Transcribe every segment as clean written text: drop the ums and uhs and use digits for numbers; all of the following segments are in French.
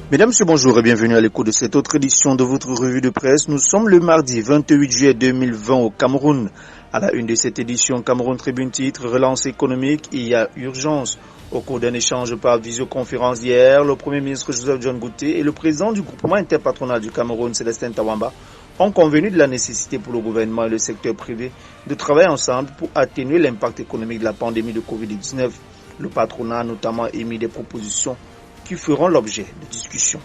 Mesdames, Messieurs, bonjour et bienvenue à l'écoute de cette autre édition de votre revue de presse. Nous sommes le mardi 28 juillet 2020 au Cameroun. À la une de cette édition, Cameroun Tribune titre Relance économique, il y a urgence. Au cours d'un échange par visioconférence hier, le Premier ministre Joseph John Gouté et le président du groupement interpatronal du Cameroun, Célestin Tawamba, ont convenu de la nécessité pour le gouvernement et le secteur privé de travailler ensemble pour atténuer l'impact économique de la pandémie de Covid-19. Le patronat a notamment émis des propositions qui feront l'objet de discussions.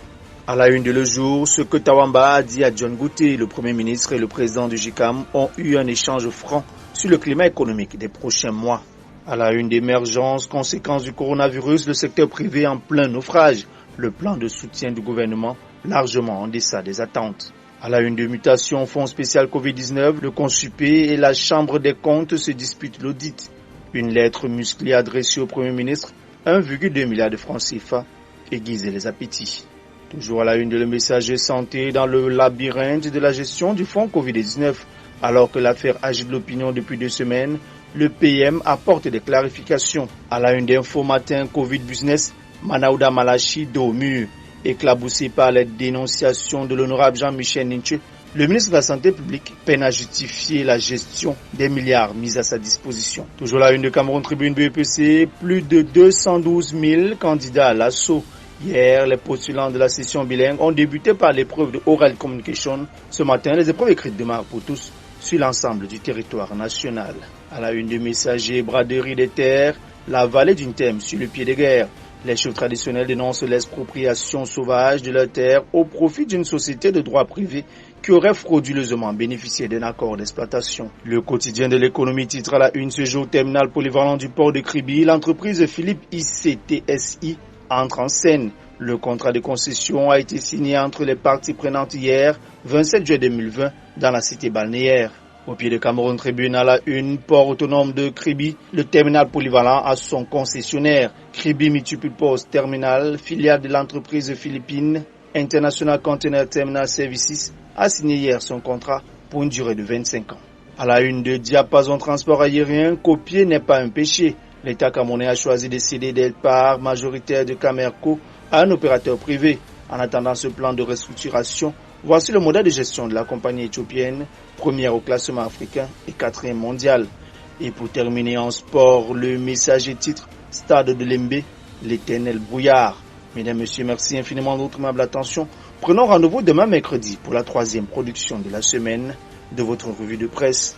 À la une de Le Jour, ce que Tawamba a dit à John Gouté, le Premier ministre et le président du JICAM ont eu un échange franc sur le climat économique des prochains mois. À la une d'émergence, conséquence du coronavirus, le secteur privé en plein naufrage, le plan de soutien du gouvernement largement en deçà des attentes. À la une de mutation, fonds spécial Covid-19, le Consupé et la Chambre des comptes se disputent l'audit. Une lettre musclée adressée au Premier ministre, 1,2 milliard de francs CFA, aiguiser les appétits. Toujours à la une de Le Messager santé dans le labyrinthe de la gestion du fonds Covid-19. Alors que l'affaire agite l'opinion depuis 2 semaines, le PM apporte des clarifications. À la une d'Info Matin Covid Business, Manaouda Malachi dos au mur. Éclaboussé par les dénonciations de l'honorable Jean-Michel Ninche, le ministre de la Santé publique peine à justifier la gestion des milliards mis à sa disposition. Toujours la une de Cameroun Tribune BEPC, plus de 212 000 candidats à l'assaut. Hier, les postulants de la session bilingue ont débuté par l'épreuve de Oral Communication. Ce matin, les épreuves écrites démarrent pour tous sur l'ensemble du territoire national. À la une de Messager, braderie des terres, la vallée d'une thème sur le pied de guerre. Les chefs traditionnels dénoncent l'expropriation sauvage de leurs terres au profit d'une société de droit privé qui aurait frauduleusement bénéficié d'un accord d'exploitation. Le quotidien de l'économie titre à la une ce jour terminal polyvalent du port de Kribi, l'entreprise Philippe ICTSI entre en scène. Le contrat de concession a été signé entre les parties prenantes hier, 27 juillet 2020, dans la cité balnéaire. Au pied de Cameroun Tribune à la une, port autonome de Kribi, le terminal polyvalent a son concessionnaire. Kribi Multiple Post Terminal, filiale de l'entreprise philippine International Container Terminal Services, a signé hier son contrat pour une durée de 25 ans. À la une de Diapason Transport Aérien, copier n'est pas un péché. L'État camerounais a choisi de céder des parts majoritaires de Camerco à un opérateur privé. En attendant ce plan de restructuration, voici le modèle de gestion de la compagnie éthiopienne, première au classement africain et 4e mondial. Et pour terminer en sport, le messager titre Stade de Lembe, l'éternel brouillard. Mesdames, Messieurs, merci infiniment de votre aimable attention. Prenons rendez-vous demain mercredi pour la 3e production de la semaine de votre revue de presse.